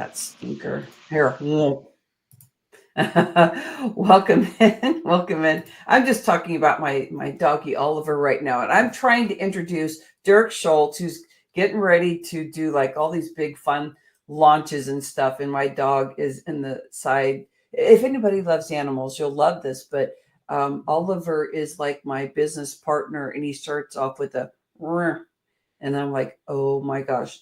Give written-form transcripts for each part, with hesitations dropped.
that stinker. Here. Welcome in. Welcome in. I'm just talking about my doggy Oliver right now, and I'm trying to introduce Dirk Schultz, who's getting ready to do like all these big fun launches and stuff. And my dog is in the side. If anybody loves animals, you'll love this. But Oliver is like my business partner, and he starts off with a, "Rrr," and I'm like, oh my gosh,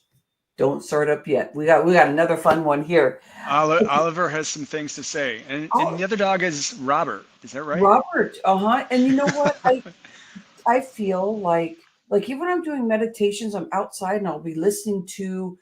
don't start up yet. We got another fun one here. Oliver has some things to say, and Oh, the other dog is Robert. Is that right? Robert, uh-huh. And you know what? I feel like even when I'm doing meditations, I'm outside and I'll be listening to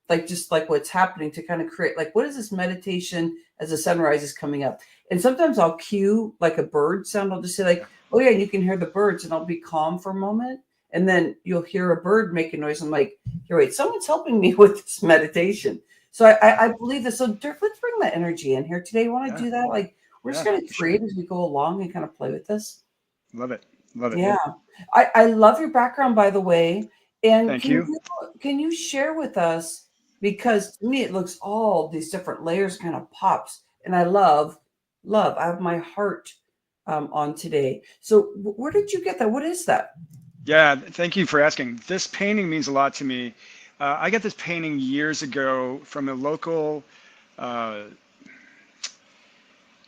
like just like what's happening to kind of create like what is this meditation as the sunrise is coming up. And sometimes I'll cue like a bird sound. I'll just say like, Yeah. oh yeah, you can hear the birds, and I'll be calm for a moment. And then you'll hear a bird make a noise. I'm like, here, wait, someone's helping me with this meditation. So I believe this. So Dirk, let's bring that energy in here today. You want to Yeah. do that? Like we're just Yeah. going to For sure. create as we go along and kind of play with this. Love it. Love it. Yeah. I love your background, by the way. And Thank you. can you share with us, because to me it looks all these different layers kind of pops. And I love. I have my heart on today. So where did you get that? What is that? Yeah. Thank you for asking. This painting means a lot to me. I got this painting years ago from a local, uh,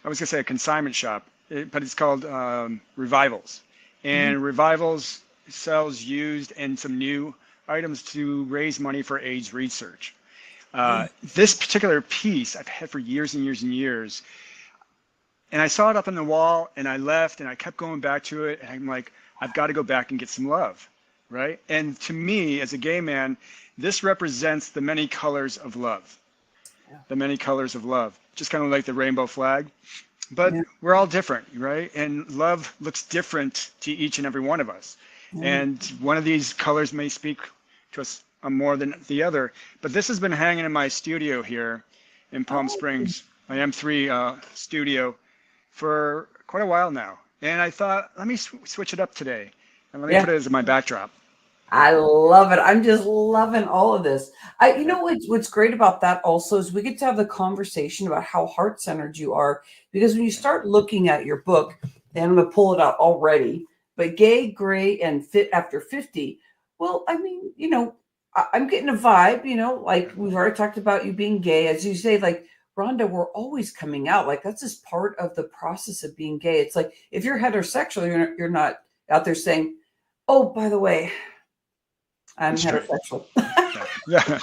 I was gonna say a consignment shop, but it's called Revivals. Mhm. And Revivals sells used and some new items to raise money for AIDS research. Oh, This particular piece I've had for years and years and years, and I saw it up on the wall, and I left, and I kept going back to it, and I'm like, I've got to go back and get some love, right? And to me, as a gay man, this represents the many colors of love, yeah. the many colors of love, just kind of like the rainbow flag. But Yeah. we're all different, right? And love looks different to each and every one of us. Yeah. And one of these colors may speak to us more than the other. But this has been hanging in my studio here in Palm Oh, Springs, my M3 studio, for quite a while now. And I thought, let me switch it up today and let me yeah. put it as my backdrop. I love it. I'm just loving all of this. You Yeah. know what's great about that also is we get to have the conversation about how heart centered you are. Because when you start looking at your book, and I'm gonna pull it out already, but gay, gray, and fit after 50. Well, I mean, I'm getting a vibe. Like Yeah. we've already talked about you being gay, as you say, like Rhonda, we're always coming out. Like that's just part of the process of being gay. It's like if you're heterosexual, you're not out there saying, "Oh, by the way, I'm It's true. heterosexual." Yeah.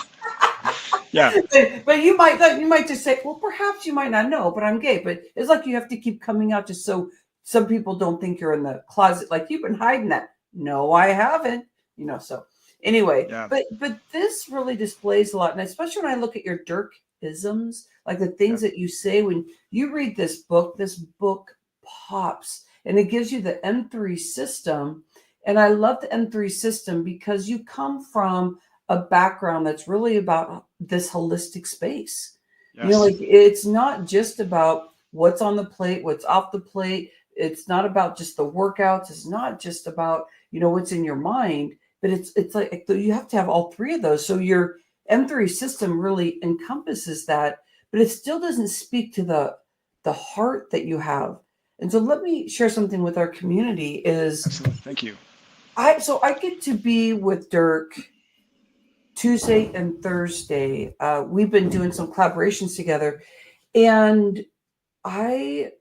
Yeah. Yeah. But you might just say, well, perhaps you might not know, but I'm gay. But it's like you have to keep coming out just so some people don't think you're in the closet. Like you've been hiding that. No, I haven't. So anyway, Yeah. but this really displays a lot, and especially when I look at your Dirk isms, like the Yeah. things that you say when you read this book pops, and it gives you the M3 system. And I love the M3 system because you come from a background that's really about this holistic space. Yes. Like it's not just about what's on the plate, what's off the plate. It's not about just the workouts. It's not just about, what's in your mind, but it's like you have to have all three of those. So your M3 system really encompasses that, but it still doesn't speak to the heart that you have. And so let me share something with our community is Absolutely. Thank you. I get to be with Dirk Tuesday and Thursday. We've been doing some collaborations together, and I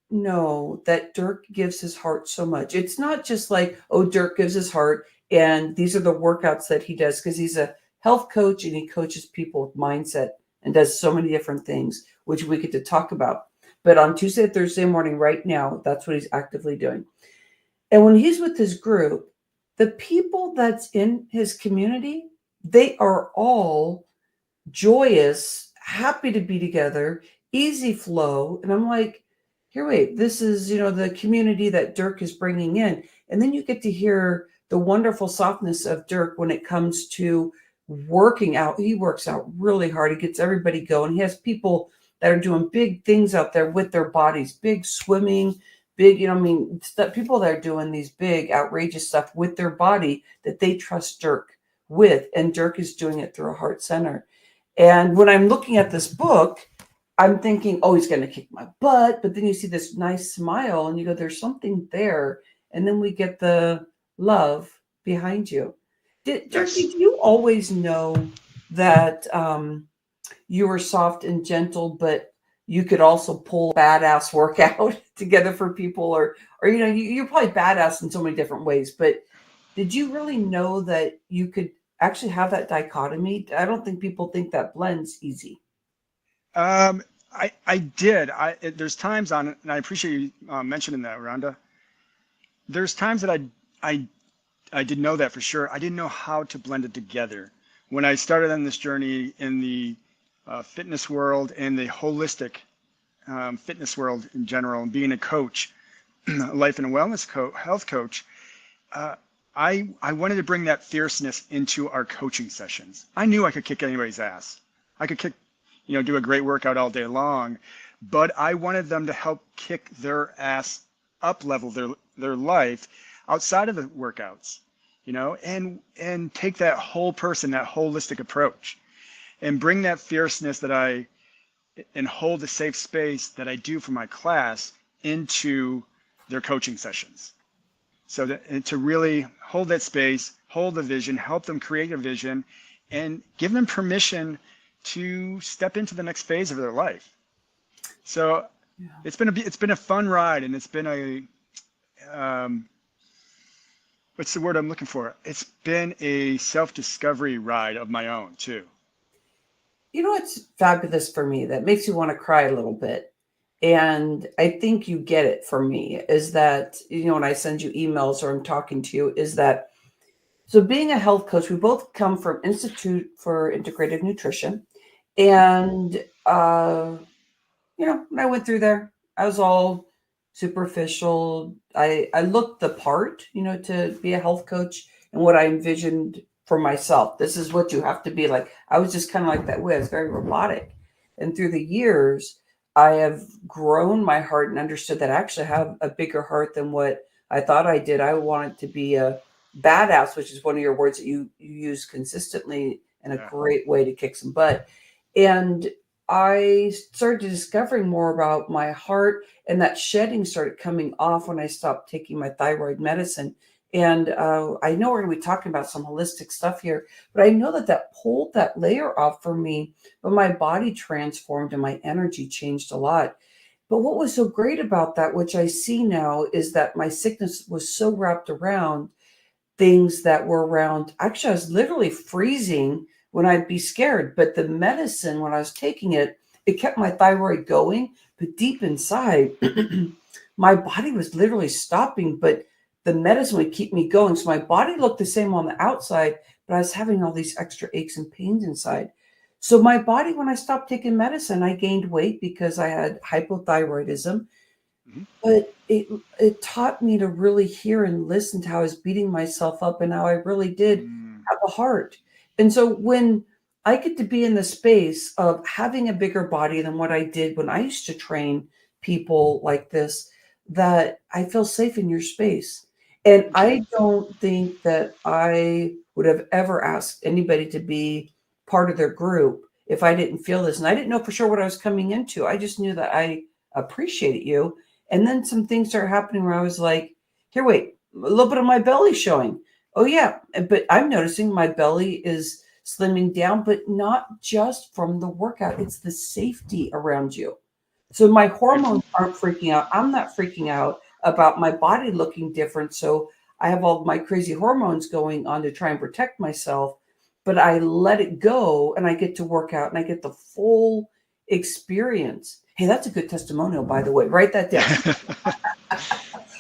know that Dirk gives his heart so much. It's not just like, oh, Dirk gives his heart, and these are the workouts that he does because he's a health coach and he coaches people with mindset and does so many different things, which we get to talk about. But on Tuesday, Thursday morning, right now, that's what he's actively doing. And when he's with his group, the people that's in his community, they are all joyous, happy to be together, easy flow. And I'm like, here, wait, this is, the community that Dirk is bringing in. And then you get to hear the wonderful softness of Dirk when it comes to working out. He works out really hard. He gets everybody going. He has people that are doing big things out there with their bodies, big swimming, big, people that are doing these big outrageous stuff with their body that they trust Dirk with. And Dirk is doing it through a heart center. And when I'm looking at this book, I'm thinking, oh, he's going to kick my butt. But then you see this nice smile and you go, there's something there. And then we get the love behind you. Dirk, Yes. did you always know that you were soft and gentle, but you could also pull a badass workout together for people? Or you're probably badass in so many different ways. But did you really know that you could actually have that dichotomy? I don't think people think that blends easy. I did. There's times on it, and I appreciate you mentioning that, Rhonda. There's times that I I didn't know that for sure. I didn't know how to blend it together. When I started on this journey in the fitness world and the holistic fitness world in general, and being a coach, a life and wellness health coach, uh, I wanted to bring that fierceness into our coaching sessions. I knew I could kick anybody's ass. I could kick, do a great workout all day long, but I wanted them to help kick their ass up level their life outside of the workouts, and take that whole person, that holistic approach, and bring that fierceness and hold the safe space that I do for my class into their coaching sessions. So and to really hold that space, hold the vision, help them create a vision, and give them permission to step into the next phase of their life. So Yeah. it's been a fun ride, and it's been what's the word I'm looking for? It's been a self-discovery ride of my own too. You know what's fabulous for me that makes you want to cry a little bit? And I think you get it from me is that, when I send you emails or I'm talking to you, is that so being a health coach, we both come from Institute for Integrative Nutrition. And, when I went through there, I was all superficial. I looked the part, to be a health coach and what I envisioned for myself. This is what you have to be like. I was just kind of like that way. I was very robotic. And through the years, I have grown my heart and understood that I actually have a bigger heart than what I thought I did. I wanted to be a badass, which is one of your words that you use consistently and a Yeah. great way to kick some butt. And I started discovering more about my heart, and that shedding started coming off when I stopped taking my thyroid medicine. And I know we're going to be talking about some holistic stuff here, but I know that pulled that layer off for me, but my body transformed and my energy changed a lot. But what was so great about that, which I see now, is that my sickness was so wrapped around things that were around. Actually, I was literally freezing when I'd be scared, but the medicine, when I was taking it, it kept my thyroid going. But deep inside, my body was literally stopping, but the medicine would keep me going. So my body looked the same on the outside, but I was having all these extra aches and pains inside. So my body, when I stopped taking medicine, I gained weight because I had hypothyroidism. Mhm. But it taught me to really hear and listen to how I was beating myself up and how I really did Mm. have a heart. And so when I get to be in the space of having a bigger body than what I did when I used to train people like this, that I feel safe in your space. And Thank you. I don't think that I would have ever asked anybody to be part of their group if I didn't feel this. And I didn't know for sure what I was coming into. I just knew that I appreciated you, and then some things started happening where I was like, here, wait, a little bit of my belly showing. Oh, yeah. But I'm noticing my belly is slimming down, but not just from the workout. It's the safety around you. So my Beautiful. hormones aren't freaking out. I'm not freaking out about my body looking different. So I have all my crazy hormones going on to try and protect myself, but I let it go and I get to work out and I get the full experience. Hey, that's a good testimonial, by the way. Write that down.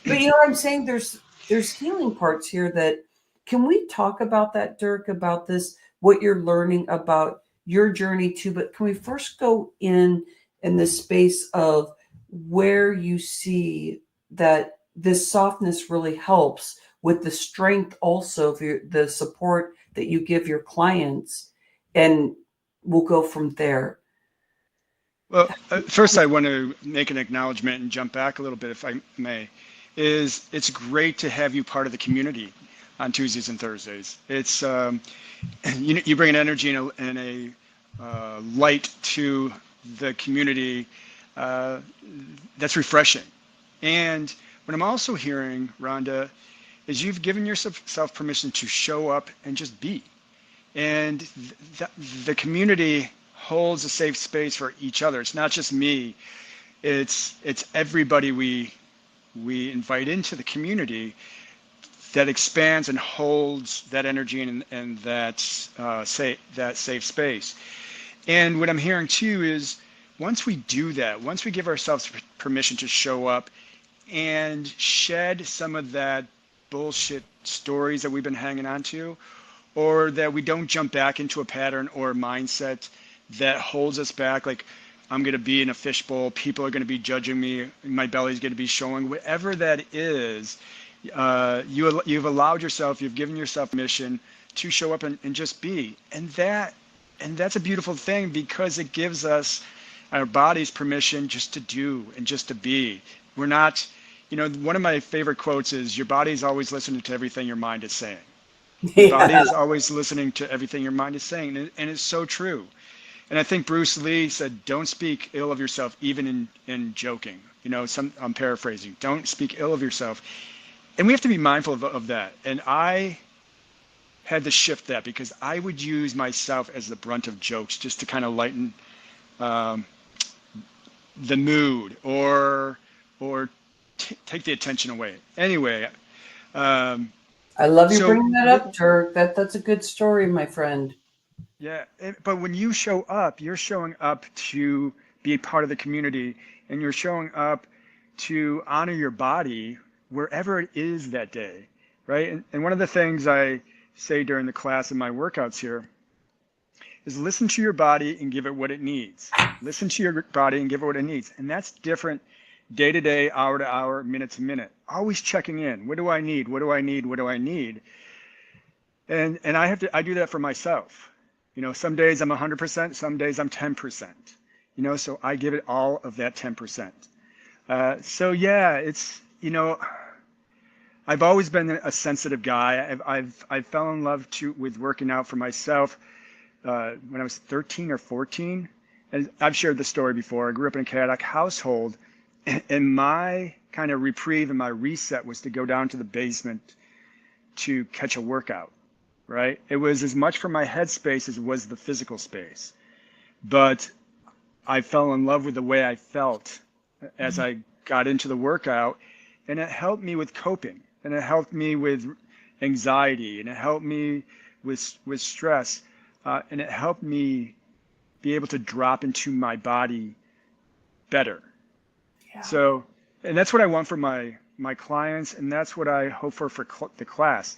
But you know what I'm saying? There's healing parts here that can we talk about that, Dirk, about this, what you're learning about your journey too. But can we first go in the space of where you see that this softness really helps with the strength also of the support that you give your clients, and we'll go from there. Well, first I want to make an acknowledgement and jump back a little bit, if I may. It's great to have you part of the community on Tuesdays and Thursdays. It's you bring an energy and light to the community, uh, that's refreshing. And what I'm also hearing, Rhonda, is you've given yourself permission to show up and just be. And the community holds a safe space for each other. It's not just me. It's everybody we invite into the community that expands and holds that energy and that safe space. And what I'm hearing too is once we do that, once we give ourselves permission to show up and shed some of that bullshit stories that we've been hanging on to, or that we don't jump back into a pattern or a mindset that holds us back, like I'm going to be in a fishbowl, people are going to be judging me, my belly's going to be showing, whatever that is, you've allowed yourself, you've given yourself permission to show up and just be. And that's a beautiful thing because it gives us, our bodies, permission just to do and just to be. We're not, one of my favorite quotes is, your body is always listening to everything your mind is saying. Your body is always listening to everything your mind is saying. And it's so true. And I think Bruce Lee said, don't speak ill of yourself, even in joking. I'm paraphrasing. Don't speak ill of yourself. And we have to be mindful of that. And I had to shift that because I would use myself as the brunt of jokes just to kind of lighten the mood or take the attention away. Anyway, I love you so bringing that up, Dirk. That's a good story, my friend. yeah, but when you show up, you're showing up to be a part of the community, and you're showing up to honor your body wherever it is that day, right? And one of the things I say during the class in my workouts here is listen to your body and give it what it needs. Listen to your body and give it what it needs. And that's different day to day, hour to hour, minute to minute. Always checking in. What do I need? What do I need? What do I need? And I do that for myself. Some days I'm 100%, some days I'm 10%. So I give it all of that 10%. So yeah, it's, I've always been a sensitive guy. I fell in love with working out for myself when I was 13 or 14. And I've shared this story before. I grew up in a chaotic household, and my kind of reprieve and my reset was to go down to the basement to catch a workout, right? It was as much for my headspace as it was the physical space. But I fell in love with the way I felt as I got into the workout, and it helped me with coping, and it helped me with anxiety, and it helped me with stress, and it helped me be able to drop into my body better. Yeah. So, and that's what I want for my clients, and that's what I hope for the class.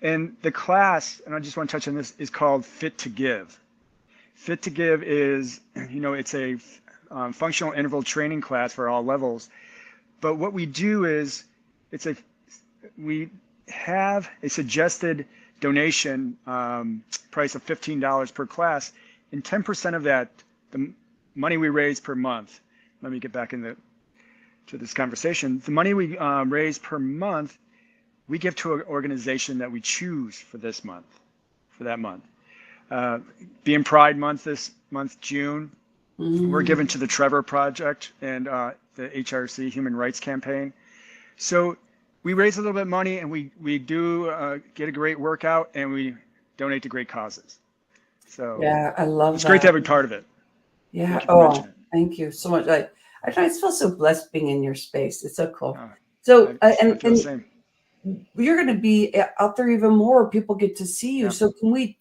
And the class, and I just want to touch on this, is called Fit to Give. Fit to Give is, it's a functional interval training class for all levels. But what we do is, we have a suggested donation price of $15 per class, and 10% of that, the money we raise per month. Let me get back to this conversation. The money we raise per month, we give to an organization that we choose for that month. Being Pride Month this month, June, we're given to the Trevor Project and the HRC Human Rights Campaign. So we raise a little bit of money, and we do get a great workout, and we donate to great causes. So yeah, I love it's that. great to have a part of it. Yeah. Thank you so much. I just feel so blessed being in your space. It's so cool. I feel the same. You're going to be out there even more. People get to see you. Yeah. So can we?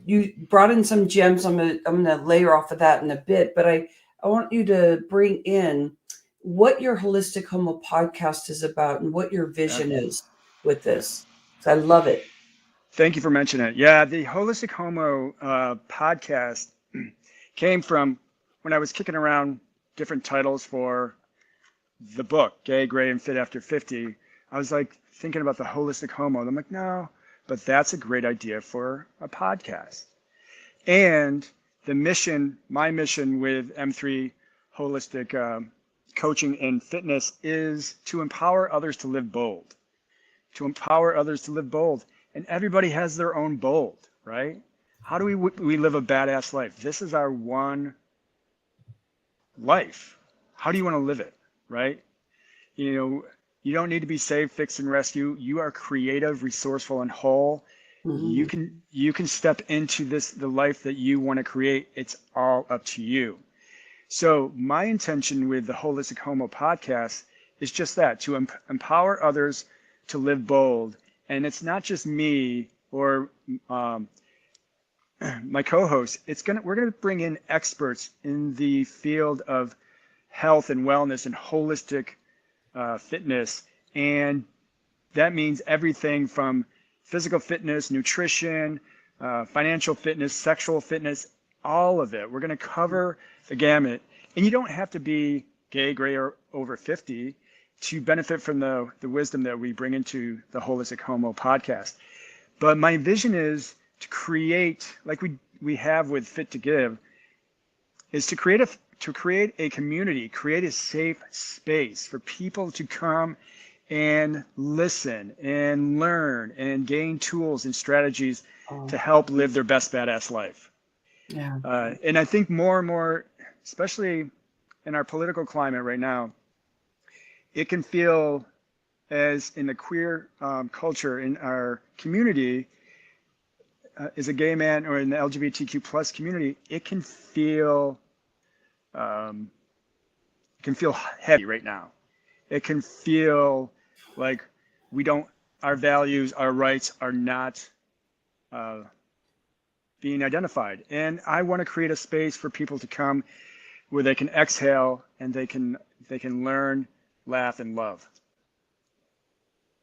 You brought in some gems. I'm gonna layer off of that in a bit, but I want you to bring in what your Holistic Homo podcast is about and what your vision is with this. So I love it. Thank you for mentioning it. Yeah, the Holistic Homo podcast came from when I was kicking around different titles for the book, Gay, Gray, and Fit After 50. I was like thinking about the Holistic Homo. And I'm like, no, but that's a great idea for a podcast. And the mission, my mission with M3 Holistic Coaching and Fitness is to empower others to live bold. To empower others to live bold. And everybody has their own bold, right? how do we live a badass life? This is our one life. How do you want to live it, right? You know, you don't need to be save, fix, and rescue. You are creative, resourceful, and whole. Mm-hmm. You can step into the life that you want to create. It's all up to you. So my intention with the Holistic Homo podcast is just that, to empower others to live bold. And it's not just me or my co-host. We're gonna bring in experts in the field of health and wellness and holistic fitness, and that means everything from physical fitness, nutrition, financial fitness, sexual fitness, all of it. We're going to cover the gamut. And you don't have to be gay, gray, or over 50 to benefit from the wisdom that we bring into the Holistic Homo podcast. But my vision is to create, like we have with Fit to Give, is to create a community, create a safe space for people to come and listen and learn and gain tools and strategies to help live their best badass life. Yeah. And I think more and more, especially in our political climate right now, it can feel, as in the queer culture in our community, as a gay man or in the LGBTQ plus community, it can feel heavy right now. It can feel like our values, our rights are not being identified. And I want to create a space for people to come where they can exhale and they can learn, laugh, and love.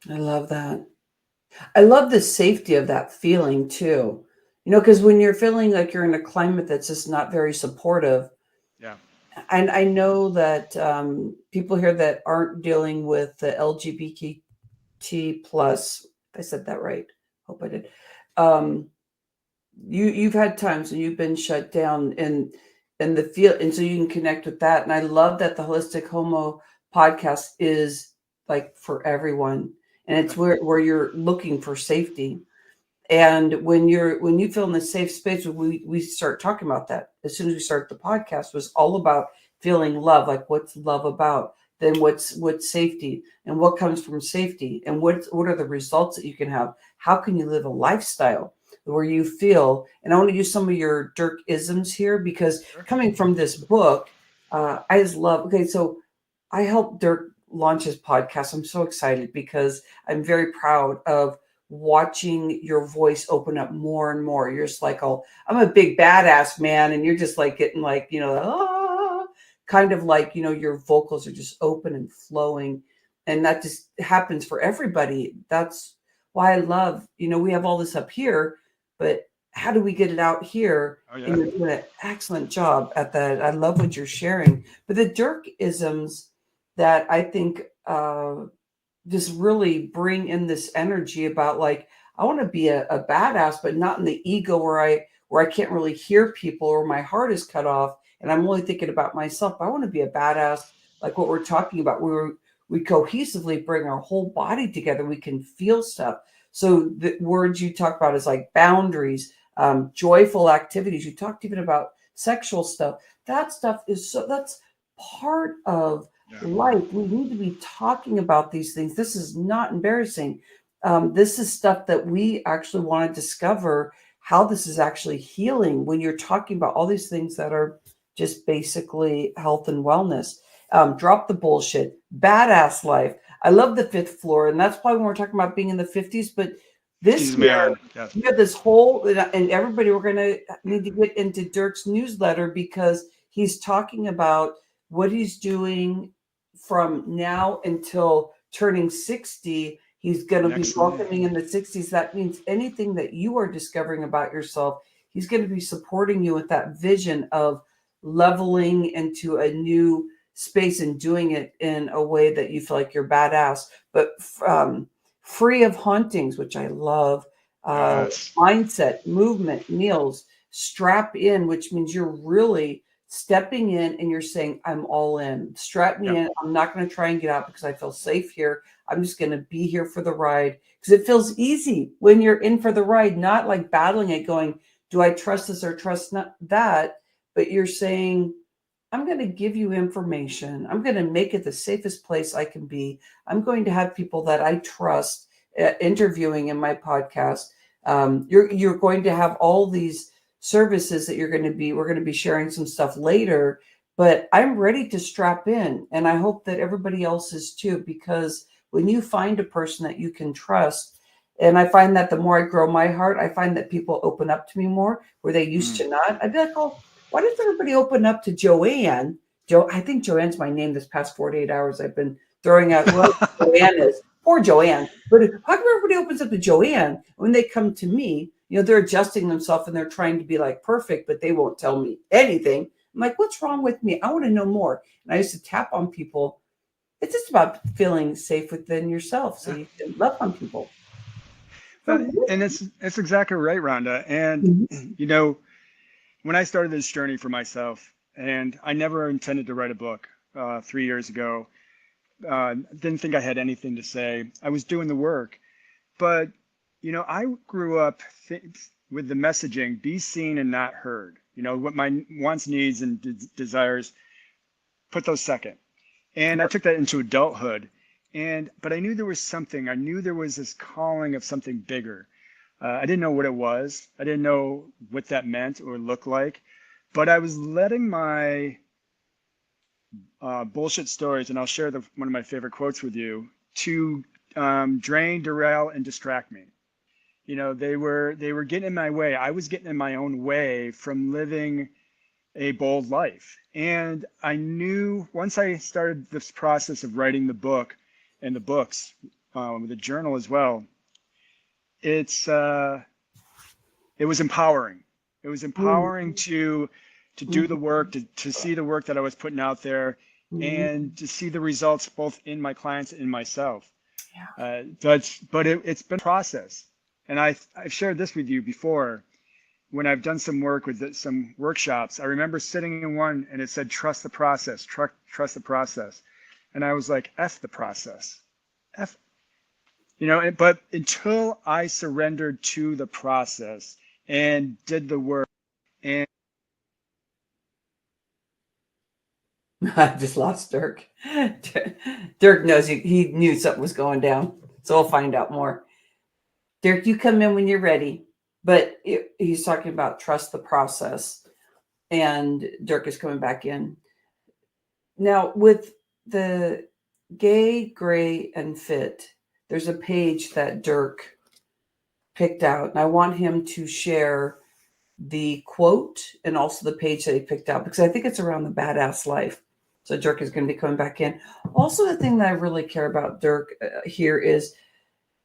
I love that. I love the safety of that feeling too. Because when you're feeling like you're in a climate that's just not very supportive, Yeah. and I know that people here that aren't dealing with the LGBT plus, if I said that right, hope I did. You've had times when you've been shut down and the feel, and so you can connect with that. And I love that the Holistic Homo podcast is like for everyone, and it's where you're looking for safety. And when you feel in the safe space, we start talking about that as soon as we start the podcast, was all about feeling love. Like, what's love about? Then what's safety, and what comes from safety, and what are the results that you can have? How can you live a lifestyle where you feel? And I want to use some of your Dirk isms here, because coming from this book, I just love. Okay, so I helped Dirk launch his podcast. I'm so excited because I'm very proud of watching your voice open up more and more. You're just like, oh, I'm a big badass man, and you're just like getting like, kind of like, your vocals are just open and flowing, and that just happens for everybody. That's why I love, we have all this up here, but how do we get it out here? Oh, yeah. And you're doing an excellent job at that. I love what you're sharing. But the Dirk isms that I think just really bring in this energy about, like, I want to be a badass, but not in the ego where I can't really hear people, or my heart is cut off and I'm only thinking about myself. I want to be a badass, like what we're talking about, where we cohesively bring our whole body together. We can feel stuff. So the words you talk about is like boundaries, joyful activities. You talked even about sexual stuff. That stuff that's part of life. We need to be talking about these things. This is not embarrassing. This is stuff that we actually want to discover how this is actually healing, when you're talking about all these things that are just basically health and wellness. Drop the bullshit, badass life. I love the fifth floor. And that's why when we're talking about being in the 50s, but this year, you have this whole, and everybody, we're going to need to get into Dirk's newsletter, because he's talking about what he's doing from now until turning 60. He's going to be welcoming in the 60s. That means anything that you are discovering about yourself, he's going to be supporting you with that vision of leveling into a new space and doing it in a way that you feel like you're badass, but free of hauntings, which I love. Mindset, movement, meals, strap in, which means you're really stepping in and you're saying, I'm all in. Strap me in. I'm not going to try and get out because I feel safe here. I'm just going to be here for the ride, because it feels easy when you're in for the ride, not like battling it going, do I trust this or trust not that? But you're saying, I'm going to give you information. I'm going to make it the safest place I can be. I'm going to have people that I trust interviewing in my podcast. You're going to have all these services that we're going to be sharing some stuff later, but I'm ready to strap in. And I hope that everybody else is too, because when you find a person that you can trust, and I find that the more I grow my heart, I find that people open up to me more where they used to not. I'd be like, oh, why does everybody open up to Joanne? I think Joanne's my name this past 48 hours. I've been throwing out what Joanne is. Poor Joanne. But how come everybody opens up to Joanne? When they come to me, they're adjusting themselves and they're trying to be like perfect, but they won't tell me anything. I'm like, what's wrong with me? I want to know more. And I used to tap on people. It's just about feeling safe within yourself so you can love on people. And it's exactly right, Rhonda. And, when I started this journey for myself, and I never intended to write a book 3 years ago, didn't think I had anything to say. I was doing the work. But, I grew up with the messaging, be seen and not heard. What my wants, needs, and desires, put those second. And I took that into adulthood. But I knew there was something. I knew there was this calling of something bigger. I didn't know what it was. I didn't know what that meant or looked like. But I was letting my bullshit stories, and I'll share one of my favorite quotes with you, to drain, derail, and distract me. They were getting in my way. I was getting in my own way from living a bold life. And I knew once I started this process of writing the book and the books, with the journal as well, it was empowering. It was empowering to do the work, to see the work that I was putting out there, and to see the results both in my clients and myself. But it's been a process. And I've shared this with you before. When I've done some work with some workshops, I remember sitting in one and it said, trust the process, trust the process. And I was like, F the process. But until I surrendered to the process and did the work, and I just lost Dirk. Dirk knows he knew something was going down. So we'll find out more. Dirk, you come in when you're ready. But he's talking about trust the process. And Dirk is coming back in. Now, with the gay, gray, and fit, there's a page that Dirk picked out. And I want him to share the quote and also the page that he picked out, because I think it's around the badass life. So Dirk is going to be coming back in. Also, the thing that I really care about, Dirk, here is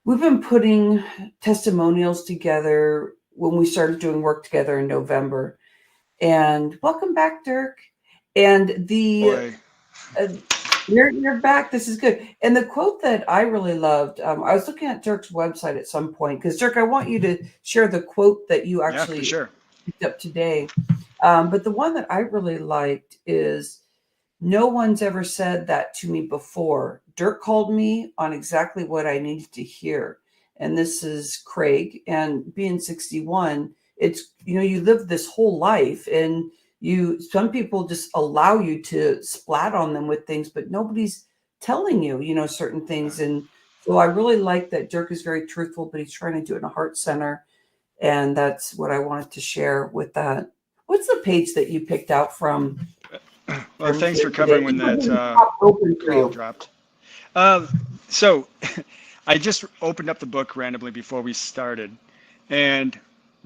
we've been putting testimonials together when we started doing work together in November. And welcome back, Dirk. And you're back. This is good. And the quote that I really loved, I was looking at Dirk's website at some point, because Dirk, I want you to share the quote that you actually picked up today. But the one that I really liked is, no one's ever said that to me before. Dirk called me on exactly what I needed to hear. And this is Craig. And being 61, it's, you live this whole life, and some people just allow you to splat on them with things, but nobody's telling you, certain things. And so I really like that Dirk is very truthful, but he's trying to do it in a heart center. And that's what I wanted to share with that. What's the page that you picked out from? Well, thanks for covering when that call dropped. So I just opened up the book randomly before we started. And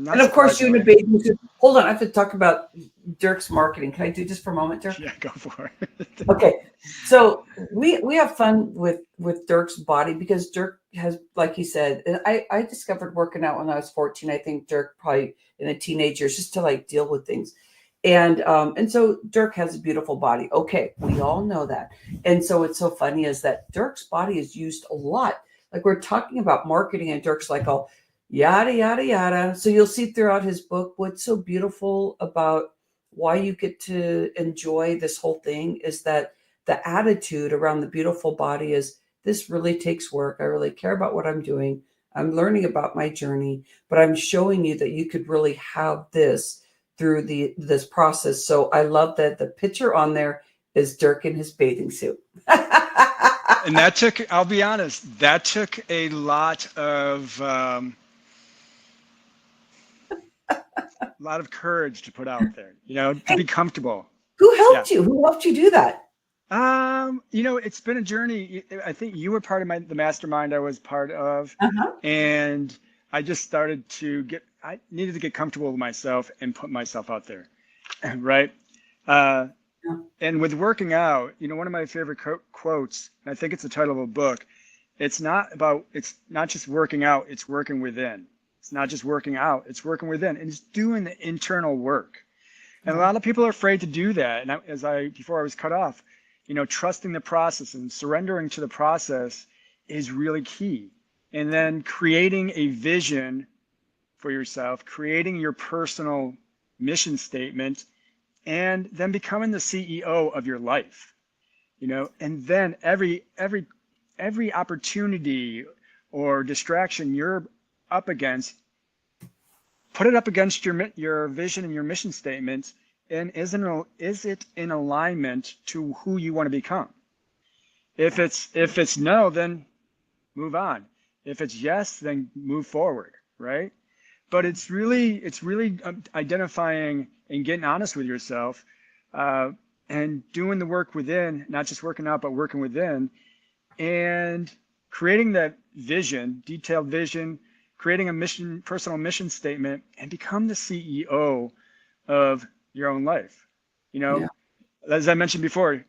of course, you and a baby. Hold on, I have to talk about Dirk's marketing. Can I do just for a moment, Dirk? Yeah, go for it. Okay, so we have fun with Dirk's body, because Dirk has, like he said, and I discovered working out when I was 14. I think Dirk probably in the teenage years, just to deal with things. And so Dirk has a beautiful body. Okay, we all know that. And so what's so funny is that Dirk's body is used a lot. Like, we're talking about marketing, and Dirk's like, all yada, yada, yada. So you'll see throughout his book, what's so beautiful about why you get to enjoy this whole thing is that the attitude around the beautiful body is, this really takes work. I really care about what I'm doing. I'm learning about my journey, but I'm showing you that you could really have this through this process. So I love that the picture on there is Dirk in his bathing suit. And that took, I'll be honest, that took a lot of courage to put out there, to be comfortable. Who Yeah. helped you? Who helped you do that? It's been a journey. I think you were part of the mastermind I was part of, Uh-huh. and I just started I needed to get comfortable with myself and put myself out there, right? Yeah. And with working out, one of my favorite quotes, and I think it's the title of a book, it's not just working out, it's working within. It's not just working out, it's working within, and it's doing the internal work. And a lot of people are afraid to do that. And before I was cut off, trusting the process and surrendering to the process is really key. And then creating a vision for yourself, creating your personal mission statement, and then becoming the CEO of your life, and then every opportunity or distraction you're up against, put it up against your vision and your mission statement, and is it in alignment to who you want to become? If it's no, then move on. If it's yes, then move forward, right? But it's really identifying and getting honest with yourself, and doing the work within, not just working out, but working within, and creating that vision, detailed vision, creating a personal mission statement, and become the CEO of your own life. Yeah. As I mentioned before,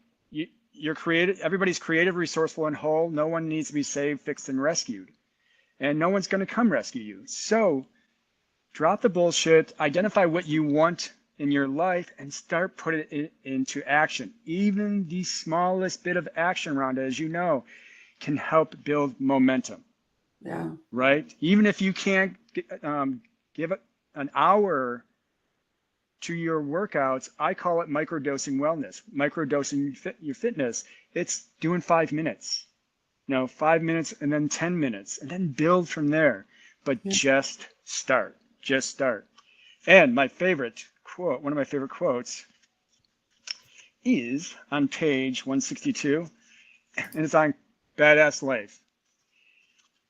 you're creative. Everybody's creative, resourceful, and whole. No one needs to be saved, fixed, and rescued, and no one's going to come rescue you. So drop the bullshit, identify what you want in your life, and start putting it into action. Even the smallest bit of action, Rhonda, as you know, can help build momentum. Yeah. Right? Even if you can't give it an hour to your workouts, I call it microdosing wellness, microdosing your fitness. It's doing 5 minutes, 5 minutes and then 10 minutes, and then build from there. But just start. And my favorite quote, one of my favorite quotes, is on page 162, and it's on Badass Life.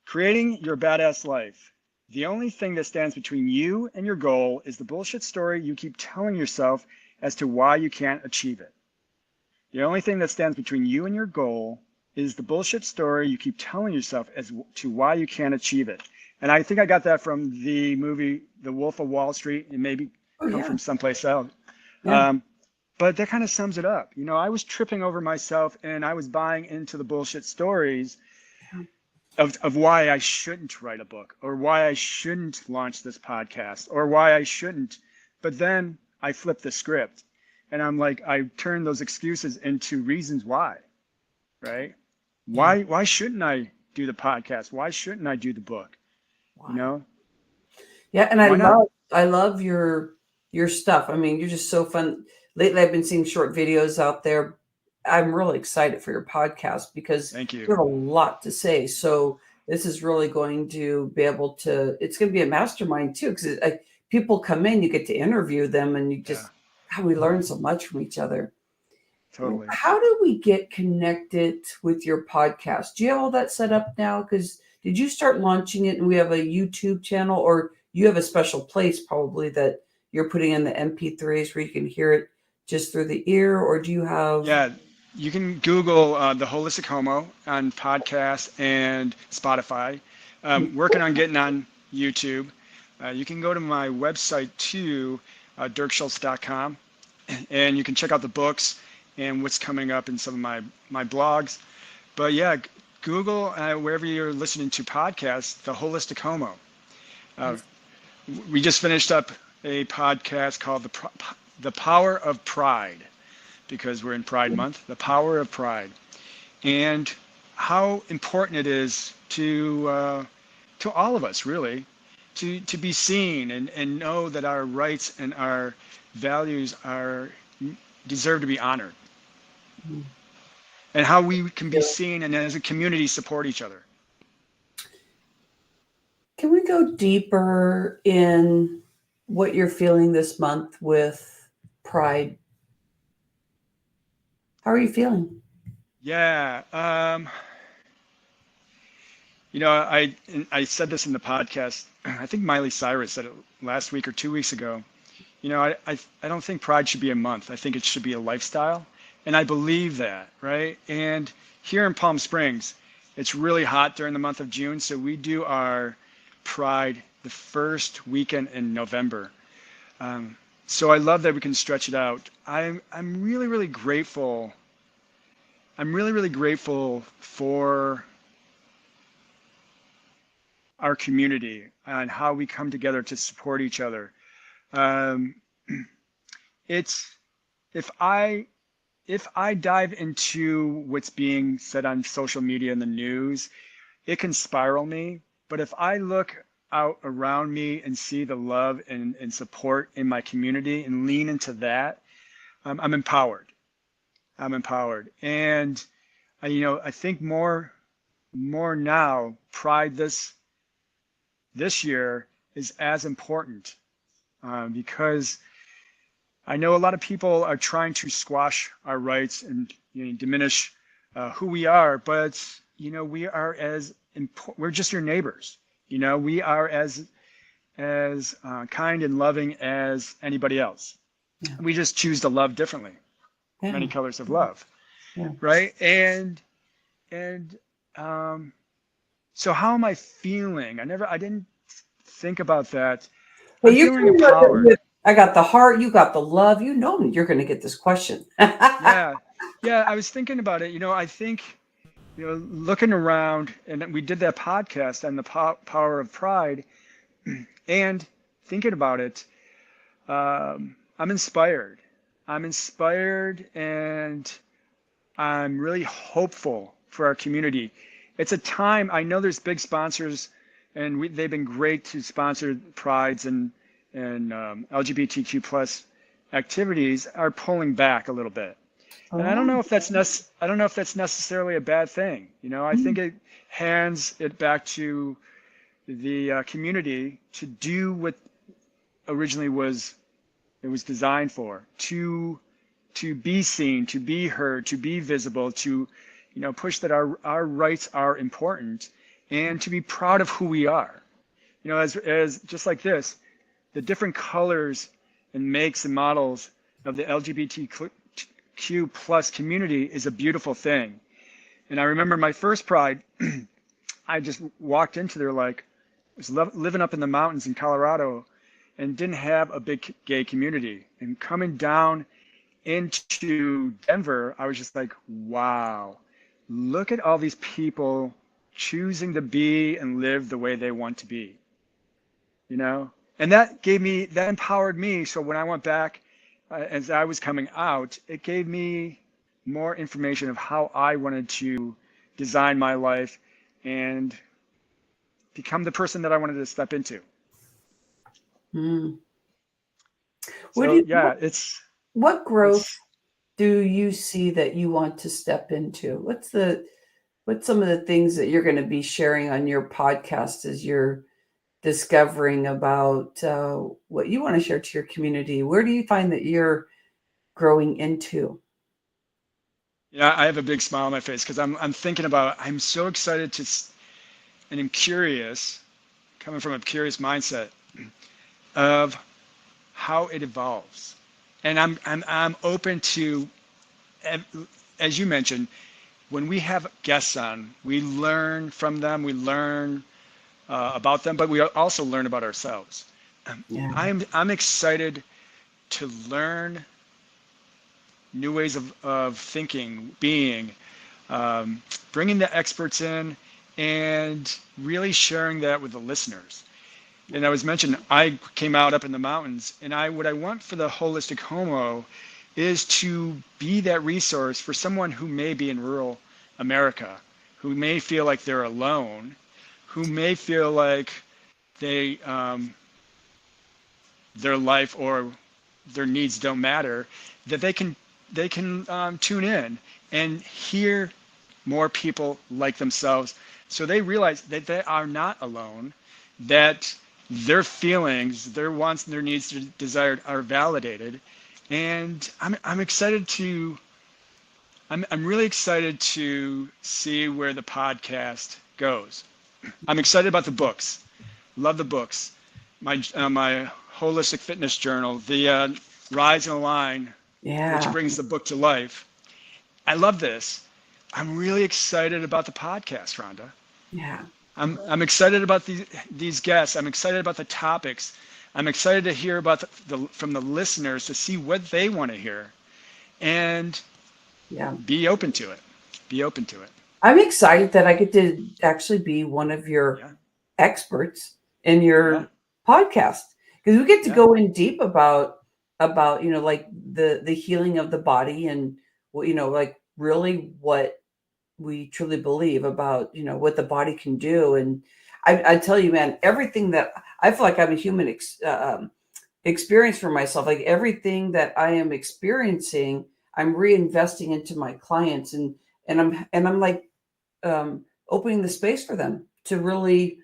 Creating your badass life. The only thing that stands between you and your goal is the bullshit story you keep telling yourself as to why you can't achieve it. The only thing that stands between you and your goal is the bullshit story you keep telling yourself as to why you can't achieve it. And I think I got that from the movie The Wolf of Wall Street, and maybe from someplace else. Yeah. But that kind of sums it up. I was tripping over myself, and I was buying into the bullshit stories of why I shouldn't write a book, or why I shouldn't launch this podcast, or why I shouldn't. But then I flipped the script, and I'm like, I turned those excuses into reasons why, right? Why shouldn't I do the podcast? Why shouldn't I do the book? Yeah, and Why not? I love your stuff. I mean, you're just so fun. Lately I've been seeing short videos out there. I'm really excited for your podcast because Thank you. you have a lot to say. So this is really going to be able to, it's going to be a mastermind too, because people come in, you get to interview them, and you just, God, we learn so much from each other. Totally. How do we get connected with your podcast? Do you have all that set up now? Because did you start launching it and we have a YouTube channel, or you have a special place probably that you're putting in the MP3s where you can hear it just through the ear, or do you have? Yeah, you can Google the Holistic Homo on podcast and Spotify. Working on getting on YouTube. You can go to my website too, dirkschultz.com, and you can check out the books and what's coming up in some of my blogs. But yeah, Google wherever you're listening to podcasts, the Holistic Homo. We just finished up a podcast called The Power of Pride, because we're in Pride Month, the power of pride, and how important it is to all of us, really, to be seen and know that our rights and our values deserve to be honored, and how we can be seen and as a community support each other. Can we go deeper in what you're feeling this month with Pride? How are you feeling? Yeah. You know, I said this in the podcast. I think Miley Cyrus said it last week or 2 weeks ago. You know, I don't think Pride should be a month. I think it should be a lifestyle. And I believe that, right? And here in Palm Springs, it's really hot during the month of June. So we do our Pride the first weekend in November. So I love that we can stretch it out. I'm really, really grateful. I'm really, really grateful for our community and how we come together to support each other. Um, it's if I dive into what's being said on social media and the news, it can spiral me. But if I look out around me and see the love and support in my community and lean into that, I'm empowered. I'm empowered. And I think more now, Pride this year is as important because I know a lot of people are trying to squash our rights and diminish who we are, but we are as important. We're just your neighbors. We are as kind and loving as anybody else. Yeah. We just choose to love differently. Yeah. Many colors of love, Yeah. right? And so how am I feeling? I didn't think about that. Well, I'm you feeling came up empowered. with, I got the heart, you got the love. You know you're going to get this question. Yeah, yeah. I was thinking about it. I think looking around, and we did that podcast on the power of pride, and thinking about it, I'm inspired. I'm inspired, and I'm really hopeful for our community. It's a time, I know there's big sponsors, and they've been great to sponsor prides and LGBTQ plus activities are pulling back a little bit. And I don't know if I don't know if that's necessarily a bad thing. I think it hands it back to the community to do what originally it was designed for, to be seen, to be heard, to be visible, to push that our rights are important, and to be proud of who we are. As just like this, the different colors and makes and models of the LGBTQ plus community is a beautiful thing. And I remember my first Pride, I just walked into there like, I was living up in the mountains in Colorado and didn't have a big gay community. And coming down into Denver, I was just like, wow, look at all these people choosing to be and live the way they want to be, And that empowered me. So when I went back, as I was coming out, it gave me more information of how I wanted to design my life and become the person that I wanted to step into. Mm. So yeah, what growth it's do you see that you want to step into? What's some of the things that you're going to be sharing on your podcast as you're discovering about what you want to share to your community? Where do you find that you're growing into? I have a big smile on my face because I'm thinking about, I'm so excited and I'm curious, coming from a curious mindset of how it evolves. And I'm open to, as you mentioned, when we have guests on, we learn from them, we learn about them, but we also learn about ourselves. Yeah. I'm excited to learn new ways of thinking, being, bringing the experts in and really sharing that with the listeners. And I was mentioned, I came out up in the mountains, and what I want for the Holistic Homo is to be that resource for someone who may be in rural America, who may feel like they're alone, who may feel like they their life or their needs don't matter, that they can tune in and hear more people like themselves, so they realize that they are not alone, that their feelings, their wants, their needs, their desires are validated. And I'm excited to, I'm really excited to see where the podcast goes. I'm excited about the books. Love the books. My holistic fitness journal, the Rise and Align, which Yeah. brings the book to life. I love this. I'm really excited about the podcast, Rhonda. Yeah. I'm excited about these guests. I'm excited about the topics. I'm excited to hear about from the listeners to see what they want to hear, and Yeah. be open to it. Be open to it. I'm excited that I get to actually be one of your Yeah. experts in Yeah. your podcast, because we get to Yeah. go in deep about like the healing of the body, and like really what we truly believe about what the body can do. And I tell you, man, everything that I feel like I'm a human experience for myself, like everything that I am experiencing, I'm reinvesting into my clients, and I'm like opening the space for them to really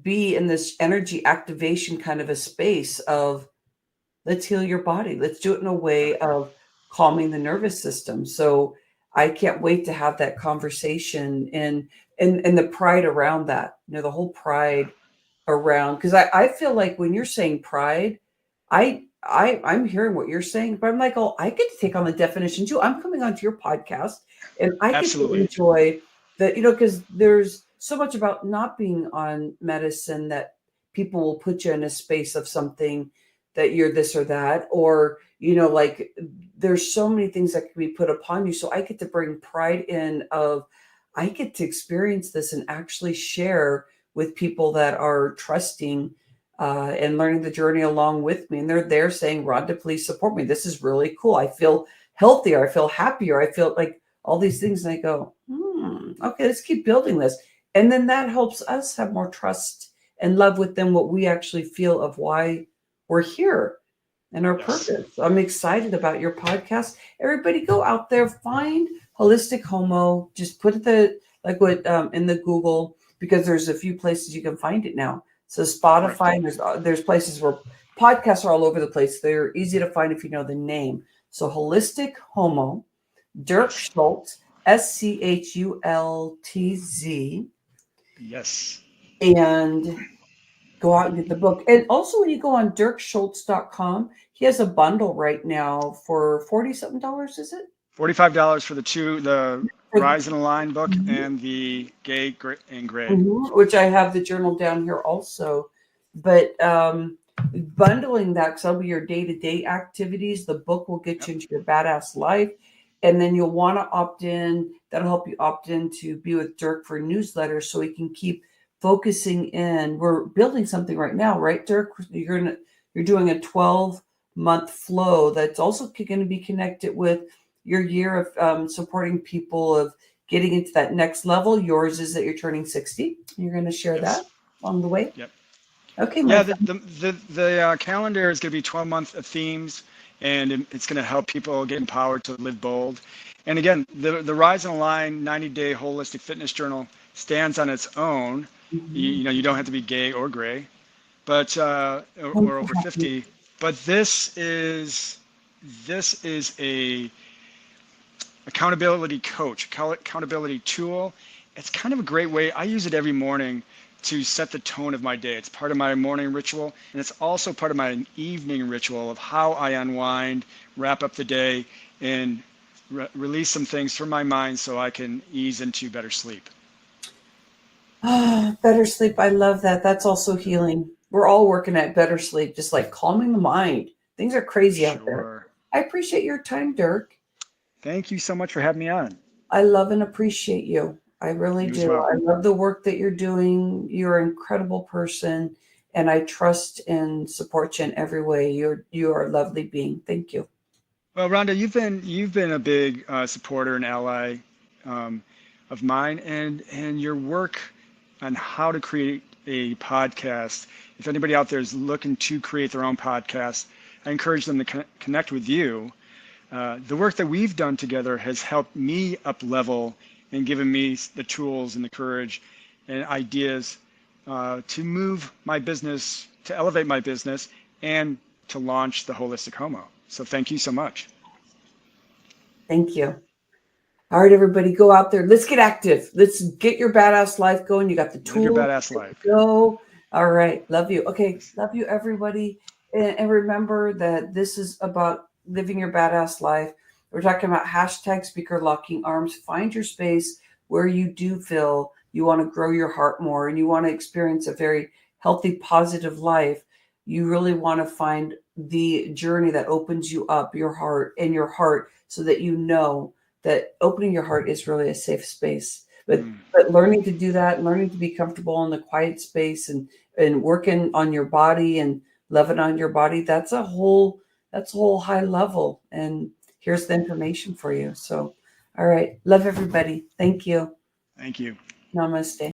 be in this energy activation kind of a space of, let's heal your body. Let's do it in a Yeah. way of calming the nervous system. So I can't wait to have that conversation, and the pride around that, the whole Yeah. pride around, because I feel like when you're saying pride, I'm hearing what you're saying, but I'm like, oh, I get to take on the definition too. I'm coming onto your podcast, and I get to Absolutely. enjoy that, because there's so much about not being on medicine that people will put you in a space of something that you're this or that, or like there's so many things that can be put upon you. So I get to bring pride in of, I get to experience this and actually share with people that are trusting and learning the journey along with me. And they're there saying, Rhonda, please support me. This is really cool. I feel healthier. I feel happier. I feel like all these things. And I go, okay, let's keep building this. And then that helps us have more trust and love within what we actually feel of why we're here and our Yes. purpose. So I'm excited about your podcast. Everybody go out there, find Holistic Homo. Just put the like what in the Google, because there's a few places you can find it now. So Correct. Spotify, and there's places where podcasts are all over the place. They're easy to find if you know the name. So Holistic Homo, Dirk Yes. Schultz, Schultz, Yes. and go out and get the book. And also, when you go on dirkschultz.com, he has a bundle right now for 40 something dollars, is it? $45 for the For the, Rise and Align book Mhm, and the Gay and Grade. mhm, which I have the journal down here also. But bundling that, because that'll be your day-to-day activities. The book will get Yep. you into your badass life. And then you'll want to opt in. That'll help you opt in to be with Dirk for newsletters, so he can keep focusing in. We're building something right now, right, Dirk? You're doing a 12-month flow that's also going to be connected with your year of supporting people, of getting into that next level. Yours is that you're turning 60. You're going to share Yes. that along the way. Yep. Okay, my Yeah. friend. The calendar is going to be 12 months of themes, and it's going to help people get empowered to live bold. And again, the Rise and Align 90-day holistic fitness journal stands on its own. Mhm. You don't have to be gay or gray, but I'm or so over happy. 50. But this is a accountability coach, accountability tool. It's kind of a great way. I use it every morning to set the tone of my day. It's part of my morning ritual, and it's also part of my evening ritual of how I unwind, wrap up the day, and release some things from my mind so I can ease into better sleep. Better sleep. I love that. That's also healing. We're all working at better sleep, just like calming the mind. Things are crazy out there. Sure. I appreciate your time, Dirk. Thank you so much for having me on. I love and appreciate you. I really You as do. well. I love the work that you're doing. You're an incredible person, and I trust and support you in every way. You are a lovely being. Thank you. Well, Rhonda, you've been a big supporter and ally um, of mine, and your work on how to create a podcast. If anybody out there is looking to create their own podcast, I encourage them to connect with you. The work that we've done together has helped me up level and given me the tools and the courage and ideas to move my business, to elevate my business, and to launch the Holistic Homo. So thank you so much. Thank you. All right, everybody, go out there. Let's get active. Let's get your badass life going. You got the Live your tools. badass life. Go. All right. Love you. Okay. Love you, everybody. And remember that this is about living your badass life. We're talking about hashtag speaker locking arms. Find your space where you do feel you want to grow your heart more and you want to experience a very healthy, positive life. You really want to find the journey that opens you up, your heart, so that you know that opening your heart is really a safe space. But learning to do that, learning to be comfortable in the quiet space and working on your body and loving on your body, that's a whole high level. And here's the information for you. So, all right. Love everybody. Thank you. Thank you. Namaste.